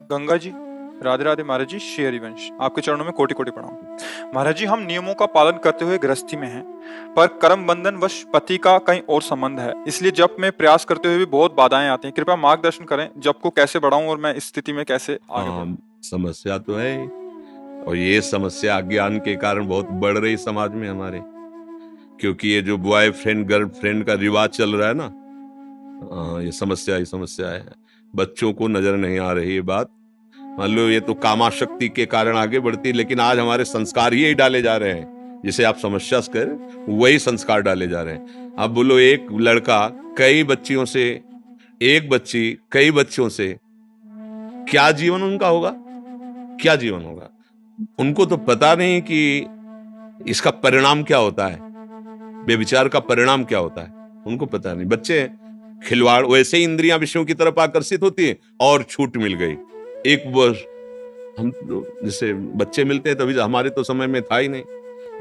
गंगा जी, राधे राधे महाराज जी। श्री हरिवंश, आपके चरणों में कोटि कोटि प्रणाम। महाराज जी, हम नियमों का पालन करते हुए गृहस्थी में हैं, पर कर्म बंधन वश पति का कहीं और संबंध है, इसलिए जप में प्रयास करते हुए भी बहुत बाधाएं आती हैं। कृपया मार्गदर्शन करें, जप को कैसे बढ़ाऊं और मैं इस स्थिति में कैसे आगे बढ़ूं। समस्या तो है, और ये समस्या अज्ञान के कारण बहुत बढ़ रही समाज में हमारे, क्योंकि ये जो बॉयफ्रेंड गर्लफ्रेंड का रिवाज चल रहा है ना, ये समस्या है। बच्चों को नजर नहीं आ रही ये बात। मान लो ये तो कामाशक्ति के कारण आगे बढ़ती, लेकिन आज हमारे संस्कार यही डाले जा रहे हैं, जिसे आप समस्या कर वही संस्कार डाले जा रहे हैं। अब बोलो, एक लड़का कई बच्चियों से, एक बच्ची कई बच्चों से, क्या जीवन उनका होगा? क्या जीवन होगा? उनको तो पता नहीं कि इसका परिणाम क्या होता है, बेविचार का परिणाम क्या होता है, उनको पता नहीं। बच्चे खिलवाड़, वैसे ही इंद्रियां विषयों की तरफ आकर्षित होती है और छूट मिल गई। एक वर्ष हम जैसे बच्चे मिलते हैं, तभी हमारे तो समय में था ही नहीं,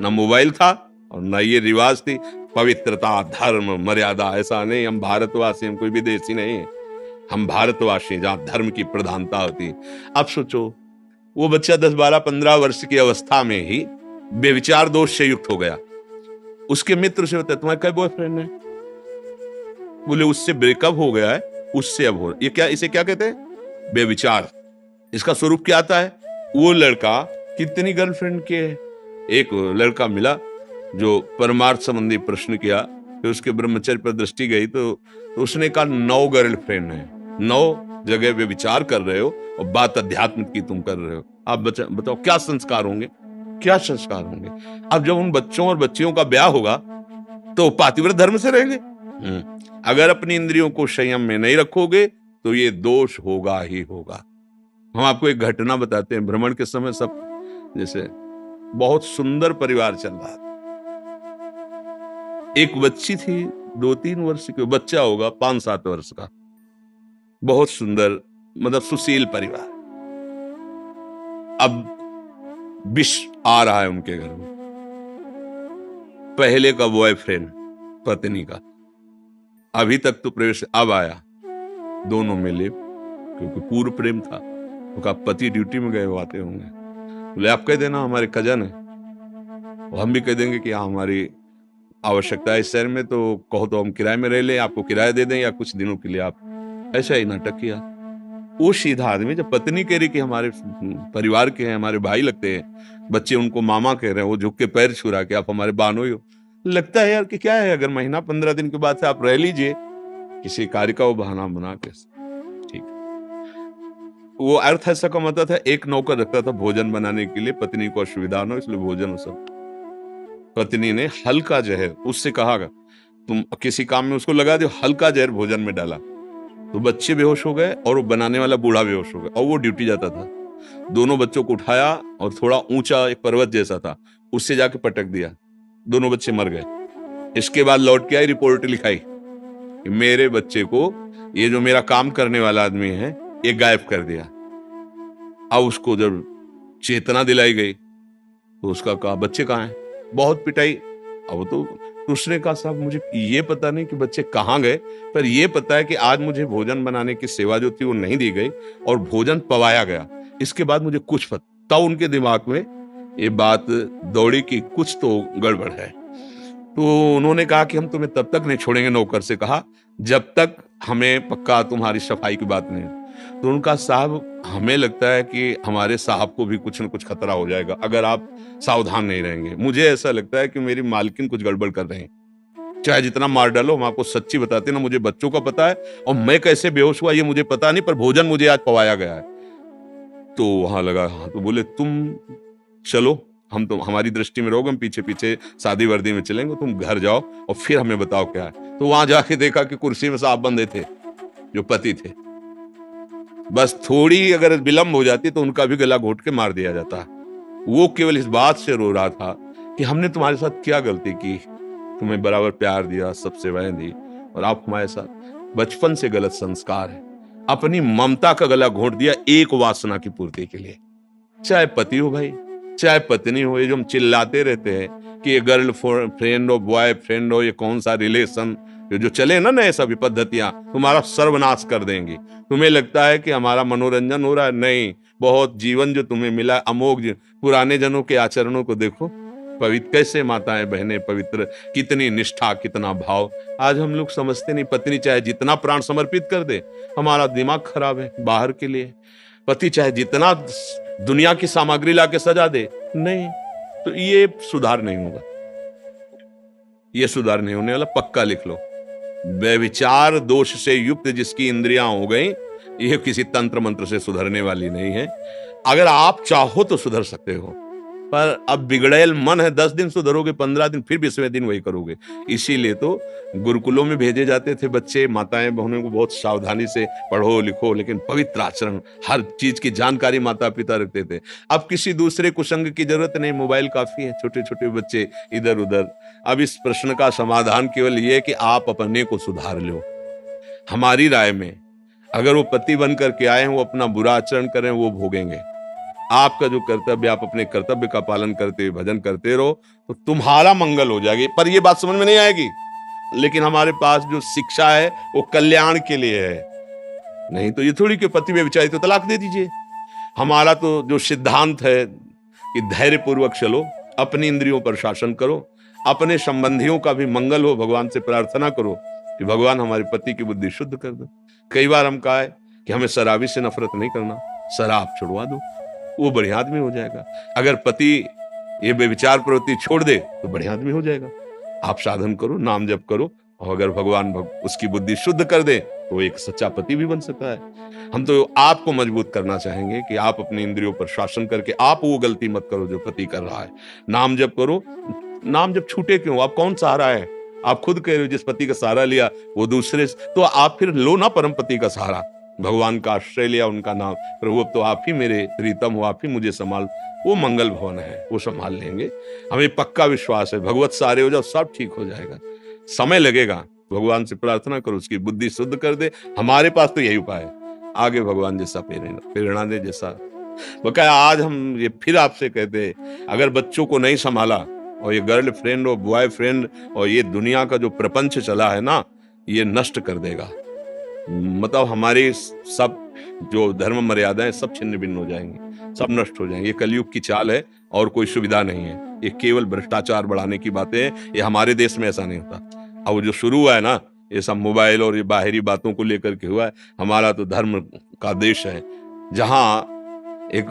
ना मोबाइल था और ना ये रिवाज थी। पवित्रता, धर्म, मर्यादा, ऐसा नहीं। हम भारतवासी, हम कोई विदेशी नहीं है, हम भारतवासी, जहां धर्म की प्रधानता होती है। अब सोचो, वो बच्चा 10, 12, 15 वर्ष की अवस्था में ही बेविचार दोष से युक्त हो गया। उसके मित्र से होता है, तुम्हारे कई बॉयफ्रेंड है? बोले उससे ब्रेकअप हो गया है, उससे अब हो। ये क्या, इसे क्या कहते हैं? बेविचार। इसका स्वरूप क्या आता है? वो लड़का कितनी गर्लफ्रेंड के है? एक लड़का मिला जो परमार्थ संबंधी प्रश्न किया, फिर उसके ब्रह्मचर्य पर दृष्टि गई तो उसने कहा 9 गर्लफ्रेंड है, 9 जगह वे विचार कर रहे हो और बात अध्यात्म की तुम कर रहे हो। आप बताओ क्या संस्कार होंगे, क्या संस्कार होंगे? अब जब उन बच्चों और बच्चियों का ब्याह होगा तो पातिव्रत धर्म से रहेंगे। अगर अपनी इंद्रियों को संयम में नहीं रखोगे तो ये दोष होगा ही होगा। हम आपको एक घटना बताते हैं। भ्रमण के समय सब, जैसे बहुत सुंदर परिवार चल रहा था। एक बच्ची थी 2-3 वर्ष की, बच्चा होगा 5-7 वर्ष का। बहुत सुंदर, मतलब सुशील परिवार। अब विष आ रहा है उनके घर में। पहले का बॉयफ्रेंड पत्नी का, अभी तक तो प्रवेश, अब आया। दोनों मिले, क्योंकि पूर्व प्रेम था। उनका पति ड्यूटी में गए हुए आते होंगे। बोले आप कह देना हमारे कजन है, और हम भी कह देंगे कि हाँ हमारी आवश्यकता है इस शहर में, तो कहो तो हम किराए में रह लें, आपको किराया दे दें या कुछ दिनों के लिए आप। ऐसा ही नाटक किया। वो सीधा आदमी, जब पत्नी कह रही कि हमारे परिवार के हैं, हमारे भाई लगते हैं, बच्चे उनको मामा कह रहे हैं, वो झुक के पैर छू रहा कि आप हमारे बानोई हो। लगता है यार कि क्या है, अगर महीना 15 दिन के बाद से आप रह लीजिए, किसी कार्य का वो बहाना बना के, ठीक। वो अर्थ ऐसा कमाता था, एक नौकर रखता था भोजन बनाने के लिए, पत्नी को असुविधा न हो इसलिए भोजन सब। पत्नी ने हल्का जहर, उससे कहा तुम किसी काम में उसको लगा दो, हल्का जहर भोजन में डाला तो बच्चे बेहोश हो गए और वो बनाने वाला बूढ़ा बेहोश हो गया, और वो ड्यूटी जाता था। दोनों बच्चों को उठाया और थोड़ा ऊंचा एक पर्वत जैसा था, उससे जाके पटक दिया, दोनों बच्चे मर गए। इसके बाद लौट के आई, रिपोर्ट लिखाई कि मेरे बच्चे को ये जो मेरा काम करने वाला आदमी है ये गायब कर दिया। अब उसको जब चेतना दिलाई गई तो उसका कहा बच्चे कहाँ हैं? बहुत पिटाई। अब तो उसने कहा साहब मुझे ये पता नहीं कि बच्चे कहाँ गए, पर ये पता है कि आज मुझे भोजन बनाने की सेवा जो थी वो नहीं दी गई और भोजन पवाया गया। इसके बाद मुझे कुछ पता। तब उनके दिमाग में ये बात दौड़ी कि कुछ तो गड़बड़ है। तो उन्होंने कहा कि हम तुम्हें तब तक नहीं छोड़ेंगे, नौकर से कहा, जब तक हमें पक्का तुम्हारी सफाई की बात नहीं। तो उनका साहब हमें लगता है कि हमारे साहब को भी कुछ न कुछ खतरा हो जाएगा अगर आप सावधान नहीं रहेंगे। मुझे ऐसा लगता है कि मेरी मालकिन कुछ गड़बड़ कर रहे हैं। चाहे जितना मार डालो, हम आपको सच्ची बताते ना, मुझे बच्चों का पता है और मैं कैसे बेहोश हुआ ये मुझे पता नहीं, पर भोजन मुझे आज पवाया गया है। तो वहां लगा, हाँ। तो बोले तुम चलो, हम तो हमारी दृष्टि में रहोगे, हम पीछे पीछे सादी वर्दी में चलेंगे, तुम घर जाओ और फिर हमें बताओ क्या है। तो वहां जाके देखा कि कुर्सी में साहब बंदे थे जो पति थे। बस थोड़ी अगर विलंब हो जाती तो उनका भी गला घोट के मार दिया जाता। वो केवल इस बात से रो रहा था कि हमने तुम्हारे साथ क्या गलती की, तुम्हें बराबर प्यार दिया, सब सेवाएं दी, और आप हमारे साथ बचपन से गलत संस्कार है। अपनी ममता का गला घोट दिया एक वासना की पूर्ति के लिए। चाहे पति हो भाई, चाहे पत्नी हो, ये जो हम चिल्लाते रहते हैं कि ये गर्ल फ्रेंड हो, बॉय फ्रेंड हो, ये कौन सा रिलेशन, ये जो चले ना नए सभी पद्धतियां तुम्हारा सर्वनाश कर देंगी। तुम्हें लगता है कि हमारा मनोरंजन हो रहा है, नहीं, बहुत जीवन जो तुम्हें मिला अमोघ पुराने जनों के आचरणों को देखो, पवित्र कैसे माताएं बहनें पवित्र, कितनी निष्ठा कितना भाव। आज हम लोग समझते नहीं, पत्नी चाहे जितना प्राण समर्पित कर दे, हमारा दिमाग खराब है बाहर के लिए, पति चाहे जितना दुनिया की सामग्री लाके सजा दे, नहीं, तो ये सुधार नहीं होगा, ये सुधार नहीं होने वाला, पक्का लिख लो। व्यभिचार दोष से युक्त जिसकी इंद्रियां हो गई, ये किसी तंत्र मंत्र से सुधरने वाली नहीं है। अगर आप चाहो तो सुधर सकते हो, पर अब बिगड़ेल मन है, 10 दिन सुधरोगे, 15 दिन, फिर 20वें दिन वही करोगे। इसीलिए तो गुरुकुलों में भेजे जाते थे बच्चे, माताएं बहनों को बहुत सावधानी से पढ़ो लिखो, लेकिन पवित्र आचरण, हर चीज की जानकारी माता पिता रखते थे। अब किसी दूसरे कुसंग की जरूरत नहीं, मोबाइल काफी है, छोटे छोटे बच्चे इधर उधर। अब इस प्रश्न का समाधान केवल ये कि आप अपने को सुधार लो। हमारी राय में अगर वो पति बन करके आए हैं, वो अपना बुरा आचरण करें, वो भोगेंगे। आपका जो कर्तव्य, आप अपने कर्तव्य का पालन करते हुए भजन करते रहो, तो तुम्हारा मंगल हो जाएगी। पर ये बात समझ में नहीं आएगी, लेकिन हमारे पास जो शिक्षा है वो कल्याण के लिए है, नहीं तो ये थोड़ी कि पति व्यभिचारी तो तलाक दे दीजिए। हमारा तो जो सिद्धांत है कि धैर्य पूर्वक चलो, अपनी इंद्रियों पर शासन करो, अपने संबंधियों का भी मंगल हो, भगवान से प्रार्थना करो कि भगवान हमारे पति की बुद्धि शुद्ध कर दो। कई बार हम कहा है कि हमें शराबी से नफरत नहीं करना, शराब छुड़वा दो, वो बढ़िया आदमी हो जाएगा। अगर पति ये व्यभिचार प्रवृत्ति छोड़ दे तो बढ़िया आदमी हो जाएगा। आप साधन करो, नाम जप करो, और अगर भगवान उसकी बुद्धि शुद्ध कर दे तो एक सच्चा पति भी बन सकता है। हम तो आपको मजबूत करना चाहेंगे कि आप अपनी इंद्रियों पर शासन करके आप वो गलती मत करो जो पति कर रहा है। नाम जप करो, नाम जब छूटे क्यों, आप कौन सहारा है? आप खुद कह रहे हो जिस पति का सहारा लिया वो दूसरे, तो आप फिर लो ना परम पति का सहारा, भगवान का आश्रय लिया, उनका नाम, प्रभु अब तो आप ही मेरे प्रीतम हो, आप ही मुझे संभाल। वो मंगल भवन है, वो संभाल लेंगे, हमें पक्का विश्वास है। भगवत सारे हो जाओ, सब ठीक हो जाएगा, समय लगेगा। भगवान से प्रार्थना करो उसकी बुद्धि शुद्ध कर दे। हमारे पास तो यही उपाय है, आगे भगवान जैसा प्रेरणा दे, जैसा बकाया। आज हम ये फिर आपसे कहते हैं, अगर बच्चों को नहीं संभाला और ये गर्ल फ्रेंड और बॉय फ्रेंड और ये दुनिया का जो प्रपंच चला है ना, ये नष्ट कर देगा। मतलब हमारी सब जो धर्म मर्यादाएं सब छिन्न भिन्न हो जाएंगी, सब नष्ट हो जाएंगे। ये कलयुग की चाल है और कोई सुविधा नहीं है, ये केवल भ्रष्टाचार बढ़ाने की बातें हैं। ये हमारे देश में ऐसा नहीं होता। अब जो शुरू हुआ है ना, ये सब मोबाइल और ये बाहरी बातों को लेकर के हुआ है। हमारा तो धर्म का देश है, जहां एक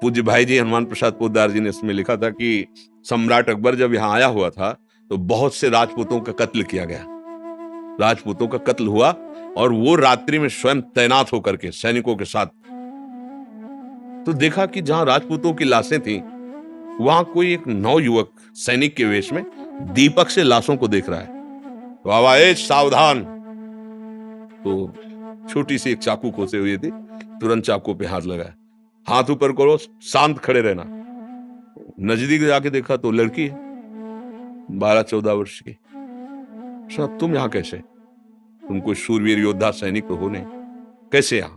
पूज्य भाई जी हनुमान प्रसाद पोद्दार जी ने इसमें लिखा था कि सम्राट अकबर जब यहाँ आया हुआ था तो बहुत से राजपूतों का कत्ल किया गया, राजपूतों का कत्ल हुआ, और वो रात्रि में स्वयं तैनात होकर के सैनिकों के साथ, तो देखा कि जहां राजपूतों की लाशें थी वहां कोई एक नवयुवक सैनिक के वेश में दीपक से लाशों को देख रहा है। तो आवाज सावधान, तो छोटी सी एक चाकू खोसे हुई थी, तुरंत चाकू पे हाथ लगाया, हाथ ऊपर करो, शांत खड़े रहना। नजदीक जाके देखा तो लड़की है 12-14 वर्ष की। साहब तुम यहां कैसे? तुम कोई शूरवीर योद्धा सैनिक तो हो नहीं, कैसे यहां?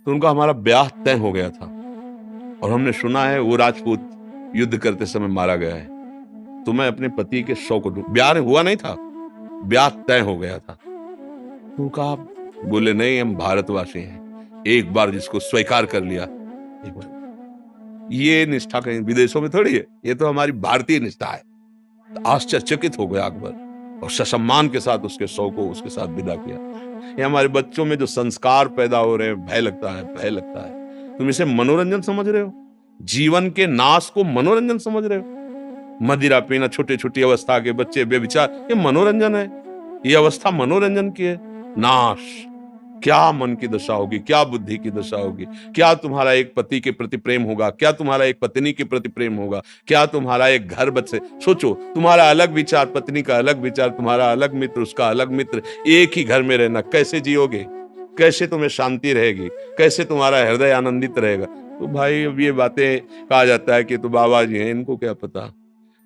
तो उनका हमारा ब्याह तय हो गया था और हमने सुना है वो राजपूत युद्ध करते समय मारा गया है, तो मैं अपने पति के शव को, ब्याह हुआ नहीं था, ब्याह तय हो गया था। उनका बोले नहीं, हम भारतवासी हैं, एक बार जिसको स्वीकार कर लिया, एक बार। ये निष्ठा कहीं विदेशों में थोड़ी है, ये तो हमारी भारतीय निष्ठा है। तो आश्चर्यचकित हो गया अकबर और ससम्मान के साथ उसके शव को उसके साथ विदा किया। ये हमारे बच्चों में जो संस्कार पैदा हो रहे हैं, भय लगता है, भय लगता है। तुम इसे मनोरंजन समझ रहे हो, जीवन के नाश को मनोरंजन समझ रहे हो। मदिरा पीना, छोटे छोटी अवस्था के बच्चे बेविचार, ये मनोरंजन है, ये अवस्था मनोरंजन की है। नाश, क्या मन की दशा होगी, क्या बुद्धि की दशा होगी, क्या तुम्हारा एक पति के प्रति प्रेम होगा, क्या तुम्हारा एक पत्नी के प्रति प्रेम होगा, क्या तुम्हारा एक घर बच्चे। सोचो, तुम्हारा अलग विचार, पत्नी का अलग विचार, तुम्हारा अलग मित्र, उसका अलग मित्र, एक ही घर में रहना, कैसे जियोगे? कैसे तुम्हें शांति रहेगी? कैसे तुम्हारा हृदय आनंदित रहेगा? तो भाई अब ये बातें कहा जाता है कि तो बाबा जी हैं, इनको क्या पता,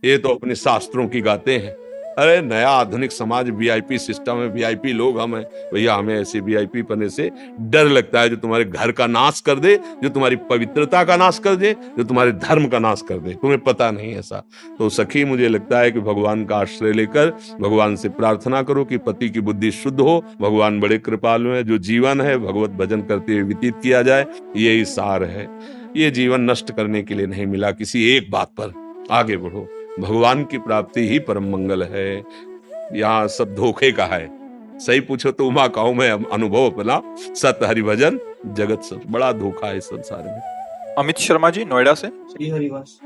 ये तो अपने शास्त्रों की गाते हैं। अरे नया आधुनिक समाज वीआईपी सिस्टम है, वीआईपी लोग हम हैं भैया। हमें ऐसे वीआईपी पने से डर लगता है जो तुम्हारे घर का नाश कर दे, जो तुम्हारी पवित्रता का नाश कर दे, जो तुम्हारे धर्म का नाश कर दे। तुम्हें पता नहीं ऐसा। तो सखी, मुझे लगता है कि भगवान का आश्रय लेकर भगवान से प्रार्थना करो कि पति की बुद्धि शुद्ध हो। भगवान बड़े कृपालु हैं। जो जीवन है भगवत भजन करते हुए व्यतीत किया जाए, यही सार है। ये जीवन नष्ट करने के लिए नहीं मिला। किसी एक बात पर आगे बढ़ो। भगवान की प्राप्ति ही परम मंगल है। यहाँ सब धोखे का है। सही पूछो तो उमा कहूं मैं अनुभव अपना, सत हरि भजन जगत सब बड़ा धोखा है इस संसार में। अमित शर्मा जी नोएडा से। श्री हरिवंश।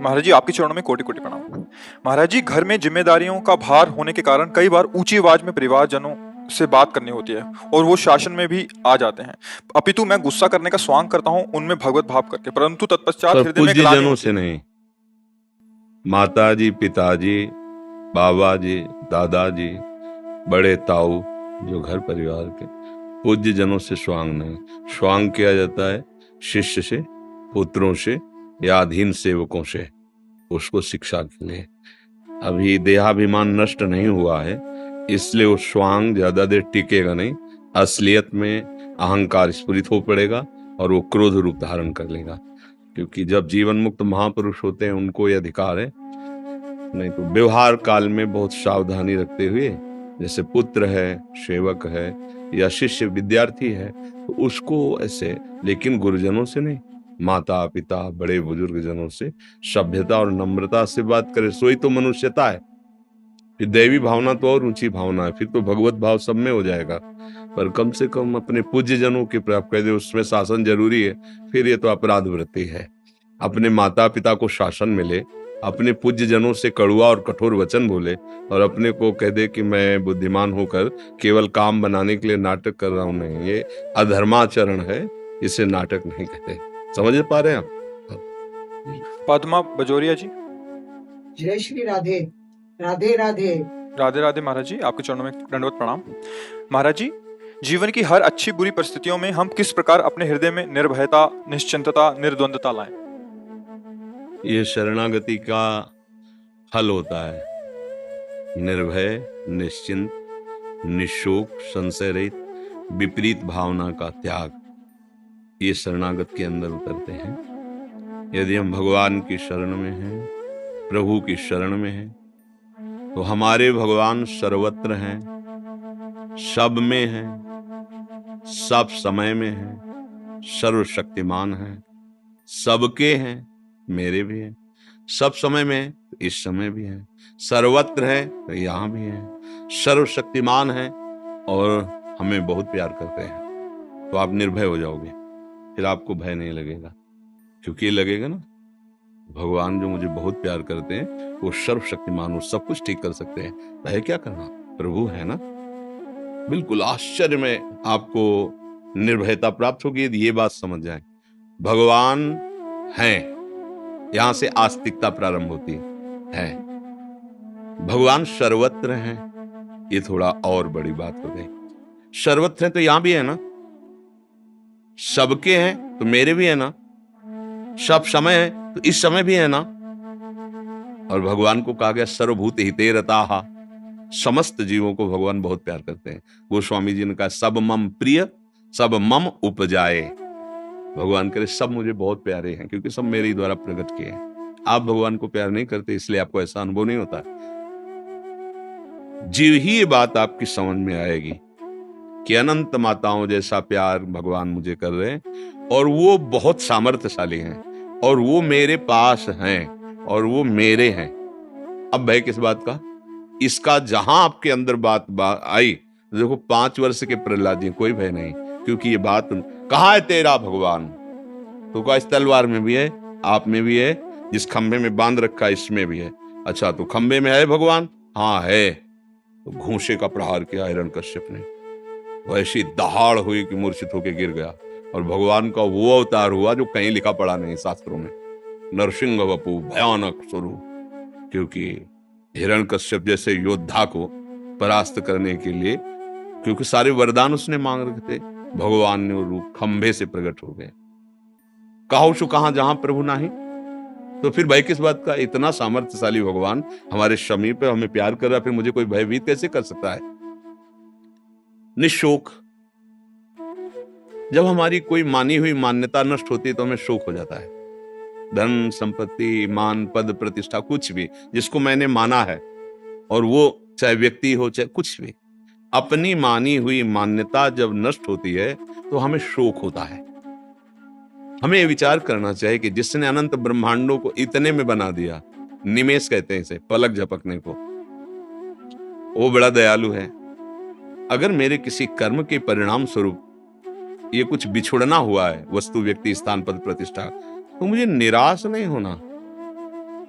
महाराज जी आपके चरणों में कोटि कोटि प्रणाम। महाराज जी, घर में जिम्मेदारियों का भार होने के कारण कई बार ऊंची आवाज में परिवारजनों से बात करनी होती है और वो शासन में भी आ जाते हैं। अपितु मैं गुस्सा करने का स्वांग करता हूँ उनमें भगवत भाव करके, परंतु तत्पश्चात हृदय में पूज्य ग्लानि जनों होती से है। नहीं, माताजी, पिताजी, बाबा जी, दादाजी, बड़े ताऊ, जो घर परिवार के पूज्य जनों से स्वांग नहीं। स्वांग किया जाता है शिष्य से, पुत्रों से या अधीन सेवकों से, उसको शिक्षा के लिए। अभी देहाभिमान नष्ट नहीं हुआ है, इसलिए वो स्वांग ज्यादा देर टिकेगा नहीं। असलियत में अहंकार स्फुरित हो पड़ेगा और वो क्रोध रूप धारण कर लेगा। क्योंकि जब जीवन मुक्त महापुरुष होते हैं उनको ये अधिकार है। नहीं तो व्यवहार काल में बहुत सावधानी रखते हुए, जैसे पुत्र है, सेवक है या शिष्य विद्यार्थी है, तो उसको ऐसे, लेकिन गुरुजनों से नहीं। माता पिता बड़े बुजुर्ग जनों से सभ्यता और नम्रता से बात करे, सोई तो मनुष्यता है। फिर दैवी भावना तो और ऊंची भावना है, फिर तो भगवत भाव सब में हो जाएगा। पर कम से कम अपने पूज्य जनों की प्राप्त कर दे, उसमें शासन जरूरी है। फिर ये तो अपराध वृत्ति है। अपने माता पिता को शासन मिले, अपने पूज्य जनों से कड़ुआ और कठोर वचन बोले और अपने को कह दे कि मैं बुद्धिमान होकर केवल काम बनाने के लिए नाटक कर रहा हूं, नहीं, ये अधर्माचरण है। इसे नाटक नहीं कहते। समझ पा रहे हैं आप? पद्मा बजोरिया जी। जय श्री राधे। राधे राधे। राधे राधे महाराज जी, आपके चरणों में दंडवत प्रणाम। महाराज जी, जीवन की हर अच्छी बुरी परिस्थितियों में हम किस प्रकार अपने हृदय में निर्भयता, निश्चिंतता, निर्द्वंदता लाएं? ये शरणागति का फल होता है। निर्भय, निश्चिंत, निशोक, संशय रहित, विपरीत भावना का त्याग, ये शरणागत के अंदर उतरते हैं। यदि हम भगवान की शरण में हैं, प्रभु की शरण में हैं, तो हमारे भगवान सर्वत्र हैं, सब में हैं, सब समय में हैं, सर्वशक्तिमान हैं, सबके हैं, मेरे भी हैं। सब समय में है तो इस समय भी है, सर्वत्र है तो यहाँ भी है, सर्वशक्तिमान है और हमें बहुत प्यार करते हैं। तो आप निर्भय हो जाओगे, फिर आपको भय नहीं लगेगा। क्योंकि ये लगेगा ना, भगवान जो मुझे बहुत प्यार करते हैं वो सर्वशक्तिमान, वो सब कुछ ठीक कर सकते हैं, भय क्या करना, प्रभु है ना। बिल्कुल आश्चर्य में आपको निर्भयता प्राप्त होगी यदि ये बात समझ जाए। भगवान है, यहां से आस्तिकता प्रारंभ होती है। भगवान सर्वत्र है, ये थोड़ा और बड़ी बात हो गई। सर्वत्र है तो यहां भी है ना, सबके हैं तो मेरे भी है ना, सब समय है तो इस समय भी है ना। और भगवान को कहा गया सर्वभूत हिते रताहा, समस्त जीवों को भगवान बहुत प्यार करते हैं। गोस्वामी जी ने कहा सब मम प्रिय सब मम उपजाए। भगवान करे सब मुझे बहुत प्यारे हैं क्योंकि सब मेरे ही द्वारा प्रकट किए हैं। आप भगवान को प्यार नहीं करते इसलिए आपको ऐसा अनुभव नहीं होता। जीव ही ये बात आपकी समझ में आएगी कि अनंत माताओं जैसा प्यार भगवान मुझे कर रहे हैं और वो बहुत सामर्थ्यशाली हैं और वो मेरे पास हैं और वो मेरे हैं। अब भय किस बात का? इसका जहां आपके अंदर बात आई, देखो 5 वर्ष के प्रहलाद जी, कोई भय नहीं, क्योंकि ये बात कहाँ है तेरा भगवान? तो कहा इस तलवार में भी है, आप में भी है, जिस खंबे में बांध रखा इसमें भी है। अच्छा तो खंबे में है भगवान? हाँ है। तो घूंसे का प्रहार किया हिरण्यकश्यप ने, वैसी दहाड़ हुई कि मूर्छित होकर गिर गया। और भगवान का वो अवतार हुआ जो कहीं लिखा पड़ा नहीं शास्त्रों में, नरसिंह वपु, भयानक स्वरूप। क्योंकि हिरण्यकश्यप जैसे योद्धा को परास्त करने के लिए, क्योंकि सारे वरदान उसने मांग रखे थे, भगवान ने वो रूप खंभे से प्रकट हो गए। कहो सु कहां जहां प्रभु नाही, तो फिर भय किस बात का? इतना सामर्थ्यशाली भगवान हमारे समीप है, हमें प्यार कर रहा है, फिर मुझे कोई भयभीत कैसे कर सकता है? निशोक। जब हमारी कोई मानी हुई मान्यता नष्ट होती है तो हमें शोक हो जाता है। धन, संपत्ति, मान, पद, प्रतिष्ठा, कुछ भी जिसको मैंने माना है, और वो चाहे व्यक्ति हो चाहे कुछ भी, अपनी मानी हुई मान्यता जब नष्ट होती है तो हमें शोक होता है। हमें यह विचार करना चाहिए कि जिसने अनंत ब्रह्मांडों को इतने में बना दिया, निमेष कहते हैं इसे, पलक झपकने को, वो बड़ा दयालु है। अगर मेरे किसी कर्म के परिणाम स्वरूप ये कुछ बिछुड़ना हुआ है, वस्तु, व्यक्ति, स्थान, पद, प्रतिष्ठा, तो मुझे निराश नहीं होना।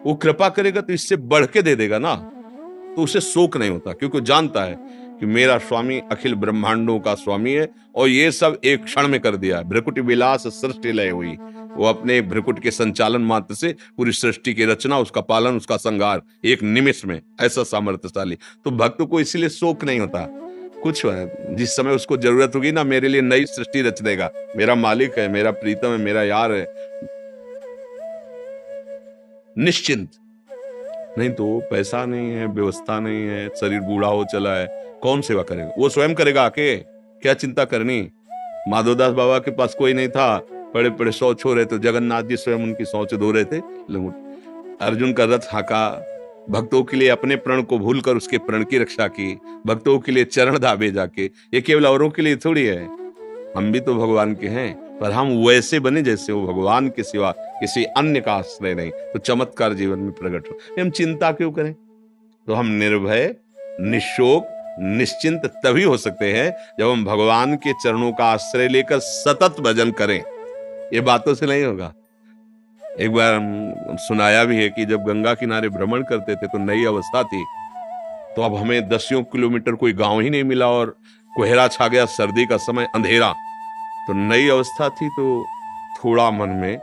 वो कृपा करेगा तो इससे बढ़ के दे देगा ना, तो उसे शोक नहीं होता, क्योंकि जानता है कि मेरा स्वामी अखिल ब्रह्मांडों का स्वामी है और ये सब एक क्षण में कर दिया। भ्रकुटी विलास सृष्टि लय हुई, वो अपने भ्रकुट के संचालन मात्र से पूरी सृष्टि की रचना, उसका पालन, उसका संहार एक निमिष में, ऐसा सामर्थ्यशाली। तो भक्त को इसलिए शोक नहीं होता। कुछ जिस समय उसको जरूरत होगी ना, मेरे लिए नई सृष्टि रच देगा, मेरा मालिक है, मेरा प्रीतम है, मेरा यार है, निश्चिंत। नहीं तो पैसा नहीं है, व्यवस्था नहीं है, शरीर बूढ़ा हो चला है, कौन सेवा करेगा? वो स्वयं करेगा आके, क्या चिंता करनी? माधवदास बाबा के पास कोई नहीं था, बड़े बड़े शौच हो रहे थे, जगन्नाथ जी स्वयं उनकी शौच धो रहे थे। अर्जुन का रथ हाँका, भक्तों के लिए अपने प्रण को भूलकर उसके प्रण की रक्षा की, भक्तों के लिए चरण दाबे जाके। ये केवल औरों के लिए थोड़ी है, हम भी तो भगवान के हैं, पर हम वैसे बने जैसे वो भगवान के सिवा किसी अन्य का आश्रय नहीं, तो चमत्कार जीवन में प्रकट हो। हम चिंता क्यों करें? तो हम निर्भय, निशोक, निश्चिंत तभी हो सकते हैं जब हम भगवान के चरणों का आश्रय लेकर सतत भजन करें। ये बातों से नहीं होगा। एक बार हम सुनाया भी है कि जब गंगा किनारे भ्रमण करते थे तो नई अवस्था थी, तो अब हमें 10 किलोमीटर कोई गांव ही नहीं मिला और कोहरा छा गया, सर्दी का समय, अंधेरा। तो नई अवस्था थी, तो थोड़ा मन में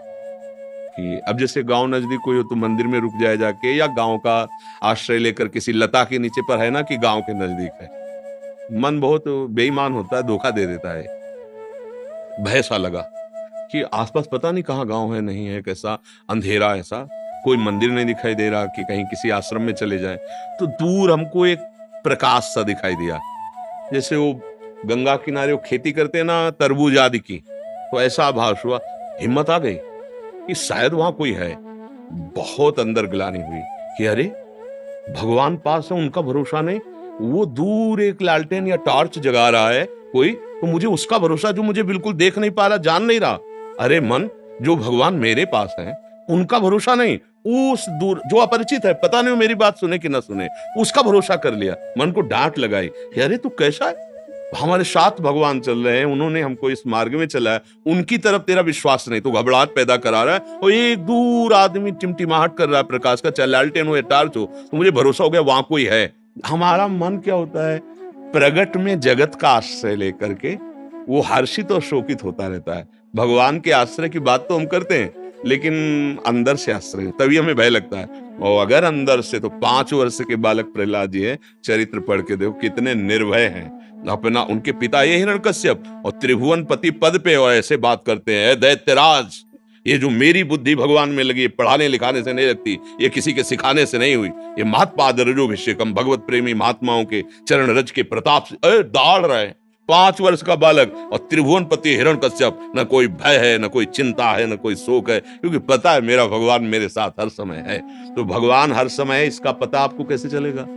कि अब जैसे गांव नजदीक कोई हो तो मंदिर में रुक जाए जाके, या गांव का आश्रय लेकर किसी लता के नीचे, पर है ना कि गांव के नजदीक है। मन बहुत बेईमान होता है, धोखा दे देता है। भय सा लगा कि आसपास पता नहीं कहाँ गांव है, नहीं है, कैसा अंधेरा, ऐसा कोई मंदिर नहीं दिखाई दे रहा कि कहीं किसी आश्रम में चले जाए। तो दूर हमको एक प्रकाश सा दिखाई दिया, जैसे वो गंगा किनारे वो खेती करते हैं ना, तरबूज आदि की, तो ऐसा आभास हुआ। हिम्मत आ गई कि शायद वहां कोई है। बहुत अंदर ग्लानि हुई कि अरे भगवान पास है, उनका भरोसा नहीं। वो दूर एक लालटेन या टॉर्च जगा रहा है कोई, तो मुझे उसका भरोसा जो मुझे बिल्कुल देख नहीं पा रहा, जान नहीं रहा। अरे मन, जो भगवान मेरे पास है उनका भरोसा नहीं, उस दूर जो अपरिचित है, पता नहीं वो मेरी बात सुने कि ना सुने, उसका भरोसा कर लिया। मन को डांट लगाई कि अरे तू कैसा है? हमारे साथ भगवान चल रहे हैं, उन्होंने हमको इस मार्ग में चलाया, उनकी तरफ तेरा विश्वास नहीं, तो घबराहट पैदा करा रहा है। और एक दूर आदमी टिमटिमाहट कर रहा है प्रकाश का, चाहे लालटेन हो या टार्च हो, तो मुझे भरोसा हो गया वहां कोई है। हमारा मन क्या होता है, प्रगट में जगत का आश्रय लेकर के वो हर्षित और शोकित होता रहता है। भगवान के आश्रय की बात तो हम करते हैं, लेकिन अंदर से आश्रय, तभी हमें भय लगता है। और अगर अंदर से, तो 5 वर्ष के बालक प्रहलाद जी है, चरित्र पढ़ के देखो कितने निर्भय हैं। अपना, उनके पिता ये हिरण्यकश्यप और त्रिभुवन पति पद पे, और ऐसे बात करते हैं, दैत्यराज, ये जो मेरी बुद्धि भगवान में लगी, पढ़ाने लिखाने से नहीं लगती, ये किसी के सिखाने से नहीं हुई, ये महत्पाद रजोभिषेकम, भगवत प्रेमी महात्माओं के चरण रज के प्रताप से दाड़ रहे। 5 वर्ष का बालक और त्रिभुवनपति हिरण्यकश्यप, न कोई भय है, न कोई चिंता है, न कोई शोक है, क्योंकि पता है मेरा भगवान मेरे साथ हर समय है। तो भगवान हर समय है, इसका पता आपको कैसे चलेगा?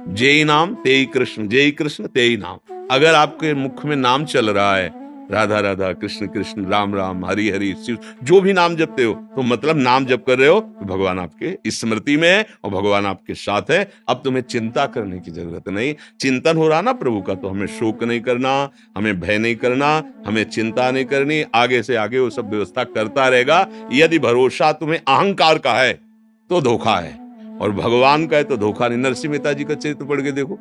जेई नाम तेई कृष्ण, जेई कृष्ण तेई नाम। अगर आपके मुख में नाम चल रहा है, राधा राधा, कृष्ण कृष्ण, राम राम, हरि हरि, शिव, जो भी नाम जपते हो, तो मतलब नाम जप कर रहे हो, तो भगवान आपके स्मृति में है और भगवान आपके साथ है। अब तुम्हें चिंता करने की जरूरत नहीं। चिंतन हो रहा ना प्रभु का, तो हमें शोक नहीं करना, हमें भय नहीं करना, हमें चिंता नहीं करनी। आगे से आगे वो सब व्यवस्था करता रहेगा। यदि भरोसा तुम्हें अहंकार का है तो धोखा है, और भगवान का है तो धोखा नहीं। नरसिंह मेहता जी का चरित्र पढ़ के देखो,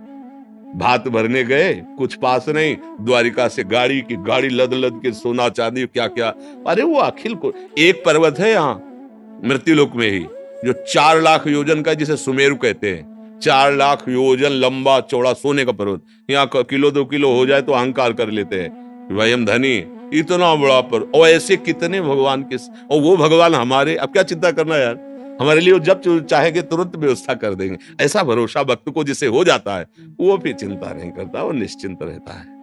भात भरने गए, कुछ पास नहीं, द्वारिका से गाड़ी की गाड़ी लद लद के सोना चांदी क्या क्या। अरे वो अखिल को, एक पर्वत है यहाँ मृत्युलोक में ही जो 4 लाख योजन का, जिसे सुमेरु कहते हैं, 4 लाख योजन लंबा चौड़ा सोने का पर्वत। यहाँ किलो 2 किलो हो जाए तो अहंकार कर लेते हैं, भाई हम धनी, इतना बड़ा पर। और ऐसे कितने भगवान के, और वो भगवान हमारे। अब क्या चिंता करना यार, हमारे लिए वो जब चाहेंगे तुरंत व्यवस्था कर देंगे। ऐसा भरोसा भक्त को जिसे हो जाता है वो फिर चिंता नहीं करता, वो निश्चिंत रहता है।